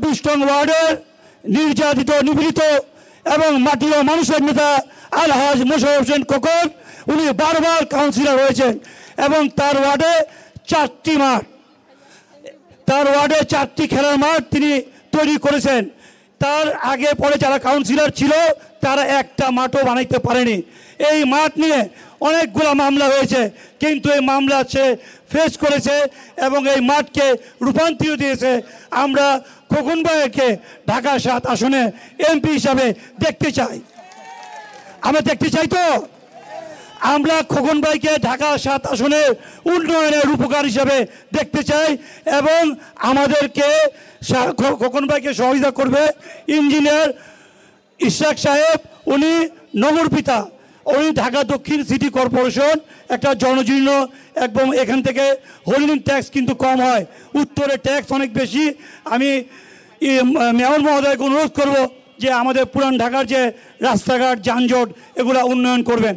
24 নং ওয়ার্ডের নির্যাতিত নিপীড়িত এবং মাটি ও মানুষের নেতা আলহাজ মোশাররফ হোসেন খোকন, উনি বারবার কাউন্সিলর হয়েছেন এবং তার ওয়ার্ডে 4টি মাঠ, তার ওয়ার্ডে 4টি খেলার মাঠ তিনি তৈরি করেছেন। তার আগে পরে যারা কাউন্সিলর ছিল তারা একটা মাঠও বানাইতে পারেনি। এই মাঠ নিয়ে অনেকগুলো মামলা হয়েছে, কিন্তু এই মামলা সে ফেস করেছে এবং এই মাঠকে রূপান্তরিত দিয়েছে। আমরা খোকন ভাইকে ঢাকা 7 আসনে এমপি হিসাবে দেখতে চাই। আমরা দেখতে চাই তো, আমরা খোকন ভাইকে ঢাকা 7 আসনের উন্নয়নের রূপকার হিসাবে দেখতে চাই এবং আমাদেরকে খোকন ভাইকে সহযোগিতা করবে ইঞ্জিনিয়ার ইশরাক সাহেব, উনি নগর পিতা, উনি ঢাকা দক্ষিণ সিটি কর্পোরেশন একটা জনজীর্ণ এবং এখান থেকে হোল্ডিং ট্যাক্স কিন্তু কম হয়, উত্তরে ট্যাক্স অনেক বেশি। আমি মেয়র মহোদয়কে অনুরোধ করব যে আমাদের পুরান ঢাকার যে রাস্তাঘাট যানজট এগুলো উন্নয়ন করবেন।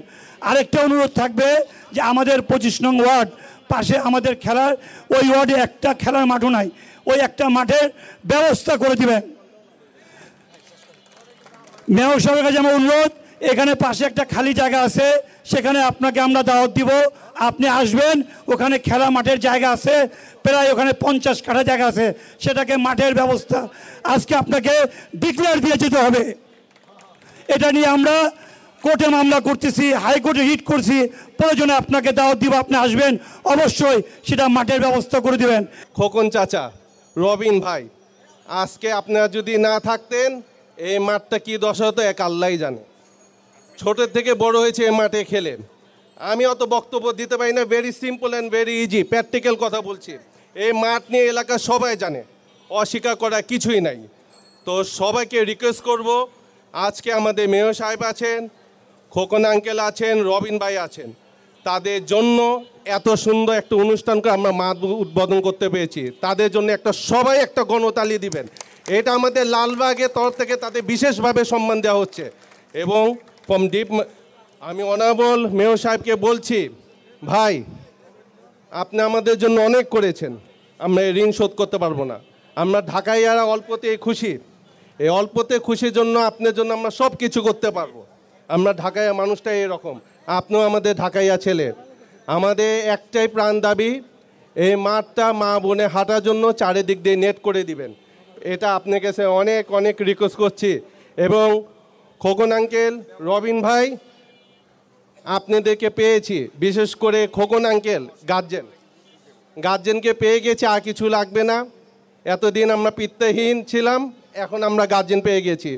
আরেকটা অনুরোধ থাকবে যে আমাদের 25 নং ওয়ার্ড পাশে আমাদের খেলার ওই ওয়ার্ডে একটা খেলার মাঠও নাই, ওই একটা মাঠের ব্যবস্থা করে দিবেন। মেয়র সাহেবের কাছে আমার অনুরোধ, এখানে পাশে একটা খালি জায়গা আছে, সেখানে আপনাকে আমরা দাওয়াত দিব, আপনি আসবেন। ওখানে খেলা মাঠের জায়গা আছে, প্রায় ওখানে 50 কাঠা জায়গা আছে, সেটাকে মাঠের ব্যবস্থা আজকে আপনাকে ডিক্লেয়ার দিয়ে যেতে হবে। এটা নিয়ে আমরা কোর্টে মামলা করতেছি, হাইকোর্টে হিট করছি, প্রয়োজনে আপনাকে দাওয়াত দিব, আপনি আসবেন, অবশ্যই সেটা মাঠের ব্যবস্থা করে দিবেন। খোকন চাচা, রবিন ভাই, আজকে আপনারা যদি না থাকতেন এই মাঠটা কি দশা হতো এক আল্লাহই জানে। ছোটোর থেকে বড় হয়েছে এই মাঠে খেলে। আমি অত বক্তব্য দিতে পারি না, very simple and very easy practical কথা বলছি। এই মাঠ নিয়ে এলাকার সবাই জানে, অস্বীকার করা কিছুই নাই। তো সবাইকে রিকোয়েস্ট করব, আজকে আমাদের মেয়র সাহেব আছেন, খোকন আঙ্কেল আছেন, রবিন ভাই আছেন, তাদের জন্য এত সুন্দর একটা অনুষ্ঠান করে আমরা মাঠ উদ্বোধন করতে পেরেছি। তাদের জন্য সবাই একটা গণতালি দিবেন। এটা আমাদের লালবাগের তরফ থেকে তাদের বিশেষভাবে সম্মান দেওয়া হচ্ছে। এবং ফ্রম ডিপ আমি অনারেবল মেয়র সাহেবকে বলছি, ভাই আপনি আমাদের জন্য অনেক করেছেন, আমরা এই ঋণ শোধ করতে পারবো না। আমরা ঢাকায় যারা অল্পতে খুশি, এই অল্পতে খুশির জন্য আপনার জন্য আমরা সব কিছু করতে পারবো। আমরা ঢাকায় মানুষটা এরকম, আপনিও আমাদের ঢাকাইয়া ছেলে। আমাদের একটাই প্রাণ দাবি, এই মাঠটা মা বোনে হাঁটার জন্য চারিদিক দিয়ে নেট করে দিবেন। এটা আপনার কাছে অনেক অনেক রিকোয়েস্ট করছি। এবং খোকন আঙ্কেল, রবিন ভাই, আপনাদেরকে পেয়েছি, বিশেষ করে খোকন আঙ্কেল গার্জেনকে পেয়ে গেছি, আর কিছু লাগবে না। এতদিন আমরা পিত্তহীন ছিলাম, এখন আমরা গার্জেন পেয়ে গেছি।